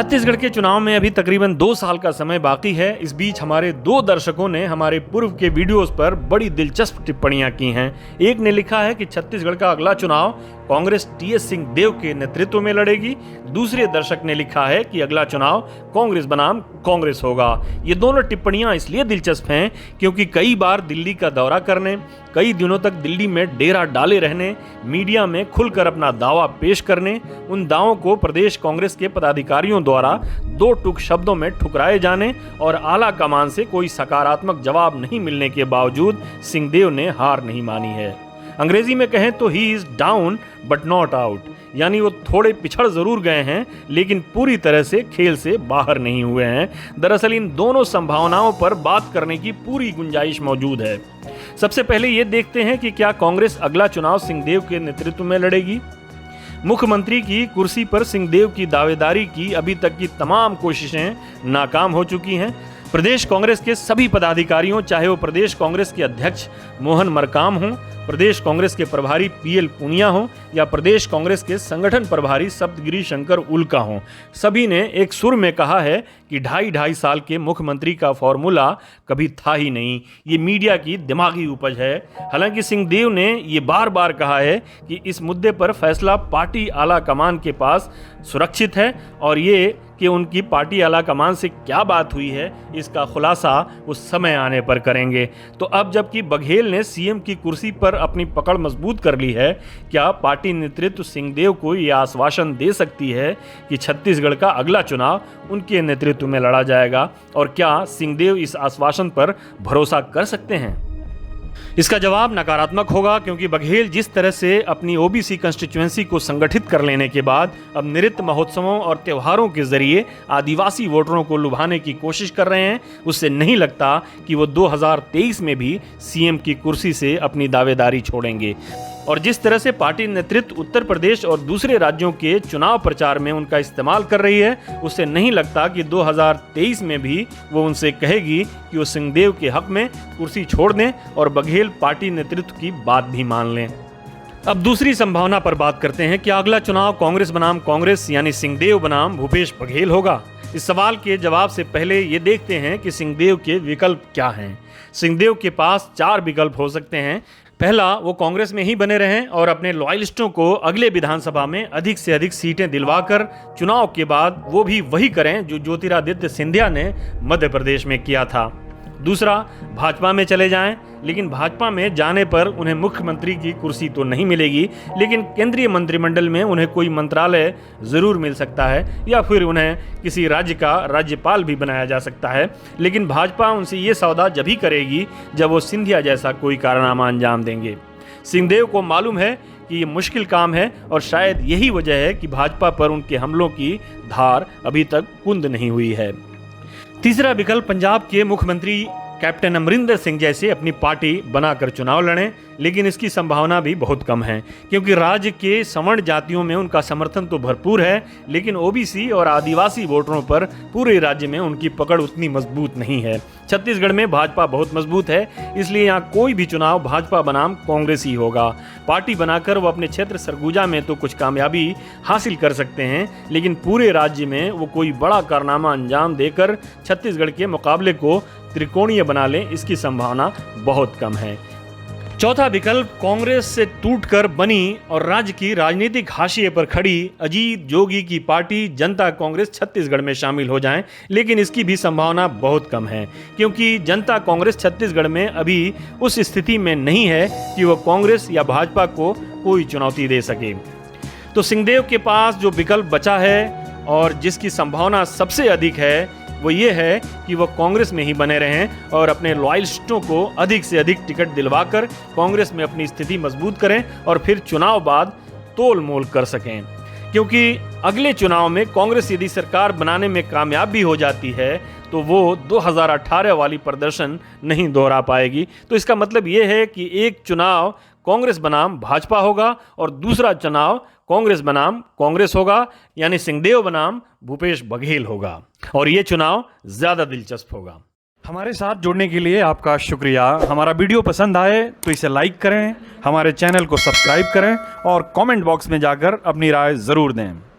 छत्तीसगढ़ के चुनाव में अभी तकरीबन 2 साल का समय बाकी है। इस बीच हमारे 2 दर्शकों ने हमारे पूर्व के वीडियोस पर बड़ी दिलचस्प टिप्पणियां की हैं। एक ने लिखा है कि छत्तीसगढ़ का अगला चुनाव कांग्रेस टीएस सिंहदेव के नेतृत्व में लड़ेगी। दूसरे दर्शक ने लिखा है कि अगला चुनाव कांग्रेस बनाम कांग्रेस होगा। ये दोनों टिप्पणियां इसलिए दिलचस्प हैं क्योंकि कई बार दिल्ली का दौरा करने, कई दिनों तक दिल्ली में डेरा डाले रहने, मीडिया में खुलकर अपना दावा पेश करने, उन दावों को प्रदेश कांग्रेस के पदाधिकारियों द्वारा 2 टूक शब्दों में ठुकराए जाने और आला कमान से कोई सकारात्मक जवाब नहीं मिलने के बावजूद सिंहदेव ने हार नहीं मानी है। अंग्रेजी में कहें तो he is down but not out, यानी वो थोड़े पिछड़ जरूर गए हैं लेकिन पूरी तरह से खेल से बाहर नहीं हुए हैं। दरअसल इन दोनों संभावनाओं पर बात करने की पूरी गुंजाइश मौजूद है। सबसे पहले ये देखते हैं कि क्या कांग्रेस अगला चुनाव सिंहदेव के नेतृत्व में लड़ेगी। मुख्यमंत्री की कुर्सी पर सिंहदेव की दावेदारी की अभी तक की तमाम कोशिशें नाकाम हो चुकी हैं। प्रदेश कांग्रेस के सभी पदाधिकारियों, चाहे वो प्रदेश कांग्रेस के अध्यक्ष मोहन मरकाम हों, प्रदेश कांग्रेस के प्रभारी पीएल पुनिया हों या प्रदेश कांग्रेस के संगठन प्रभारी सप्तगिरी शंकर उल्का हों, सभी ने एक सुर में कहा है कि 2.5 साल के मुख्यमंत्री का फॉर्मूला कभी था ही नहीं, ये मीडिया की दिमागी उपज है। हालांकि सिंहदेव ने ये बार बार कहा है कि इस मुद्दे पर फैसला पार्टी आला कमान के पास सुरक्षित है और ये कि उनकी पार्टी आला कमान से क्या बात हुई है इसका खुलासा उस समय आने पर करेंगे। तो अब जबकि बघेल ने सीएम की कुर्सी पर अपनी पकड़ मजबूत कर ली है, क्या पार्टी नेतृत्व सिंहदेव को यह आश्वासन दे सकती है कि छत्तीसगढ़ का अगला चुनाव उनके नेतृत्व में लड़ा जाएगा और क्या सिंहदेव इस आश्वासन पर भरोसा कर सकते हैं? इसका जवाब नकारात्मक होगा क्योंकि बघेल जिस तरह से अपनी ओबीसी कंस्टिट्यूएंसी को संगठित कर लेने के बाद अब नृत्य महोत्सवों और त्योहारों के जरिए आदिवासी वोटरों को लुभाने की कोशिश कर रहे हैं, उससे नहीं लगता कि वो 2023 में भी सीएम की कुर्सी से अपनी दावेदारी छोड़ेंगे। और जिस तरह से पार्टी नेतृत्व उत्तर प्रदेश और दूसरे राज्यों के चुनाव प्रचार में उनका इस्तेमाल कर रही है, उससे नहीं लगता कि 2023 में भी वो उनसे कहेगी कि वो सिंहदेव के हक में कुर्सी छोड़ दें और बघेल पार्टी नेतृत्व की बात भी मान लें। अब दूसरी संभावना पर बात करते हैं कि अगला चुनाव कांग्रेस बनाम कांग्रेस यानी सिंहदेव बनाम भूपेश बघेल होगा। इस सवाल के जवाब से पहले ये देखते हैं कि सिंहदेव के विकल्प क्या हैं। सिंहदेव के पास 4 विकल्प हो सकते हैं। पहला, वो कांग्रेस में ही बने रहें और अपने लॉयलिस्टों को अगले विधानसभा में अधिक से अधिक सीटें दिलवाकर चुनाव के बाद वो भी वही करें जो ज्योतिरादित्य सिंधिया ने मध्य प्रदेश में किया था। दूसरा, भाजपा में चले जाएं, लेकिन भाजपा में जाने पर उन्हें मुख्यमंत्री की कुर्सी तो नहीं मिलेगी, लेकिन केंद्रीय मंत्रिमंडल में उन्हें कोई मंत्रालय जरूर मिल सकता है या फिर उन्हें किसी राज्य का राज्यपाल भी बनाया जा सकता है। लेकिन भाजपा उनसे ये सौदा जब ही करेगी जब वो सिंधिया जैसा कोई कारनामा अंजाम देंगे। सिंहदेव को मालूम है कि ये मुश्किल काम है और शायद यही वजह है कि भाजपा पर उनके हमलों की धार अभी तक कुंद नहीं हुई है। तीसरा विकल्प, पंजाब के मुख्यमंत्री कैप्टन अमरिंदर सिंह जैसे अपनी पार्टी बनाकर चुनाव लड़ें, लेकिन इसकी संभावना भी बहुत कम है क्योंकि राज्य के सवर्ण जातियों में उनका समर्थन तो भरपूर है, लेकिन ओबीसी और आदिवासी वोटरों पर पूरे राज्य में उनकी पकड़ उतनी मजबूत नहीं है। छत्तीसगढ़ में भाजपा बहुत मजबूत है, इसलिए यहाँ कोई भी चुनाव भाजपा बनाम कांग्रेस ही होगा। पार्टी बनाकर वो अपने क्षेत्र सरगुजा में तो कुछ कामयाबी हासिल कर सकते हैं, लेकिन पूरे राज्य में वो कोई बड़ा कारनामा अंजाम देकर छत्तीसगढ़ के मुकाबले को त्रिकोणीय बना लें, इसकी संभावना बहुत कम है। चौथा विकल्प, कांग्रेस से टूटकर बनी और राज्य की राजनीतिक हाशिए पर खड़ी अजीत जोगी की पार्टी जनता कांग्रेस छत्तीसगढ़ में शामिल हो जाएं, लेकिन इसकी भी संभावना बहुत कम है क्योंकि जनता कांग्रेस छत्तीसगढ़ में अभी उस स्थिति में नहीं है कि वह कांग्रेस या भाजपा को कोई चुनौती दे सके। तो सिंहदेव के पास जो विकल्प बचा है और जिसकी संभावना सबसे अधिक है वो ये है कि वो कांग्रेस में ही बने रहें और अपने लॉयलिस्टों को अधिक से अधिक टिकट दिलवाकर कांग्रेस में अपनी स्थिति मजबूत करें और फिर चुनाव बाद तोल मोल कर सकें। क्योंकि अगले चुनाव में कांग्रेस यदि सरकार बनाने में कामयाब भी हो जाती है तो वो 2018 वाली प्रदर्शन नहीं दोहरा पाएगी। तो इसका मतलब ये है कि एक चुनाव कांग्रेस बनाम भाजपा होगा और दूसरा चुनाव कांग्रेस बनाम कांग्रेस होगा, यानी सिंहदेव बनाम भूपेश बघेल होगा और ये चुनाव ज्यादा दिलचस्प होगा। हमारे साथ जुड़ने के लिए आपका शुक्रिया। हमारा वीडियो पसंद आए तो इसे लाइक करें, हमारे चैनल को सब्सक्राइब करें और कमेंट बॉक्स में जाकर अपनी राय ज़रूर दें।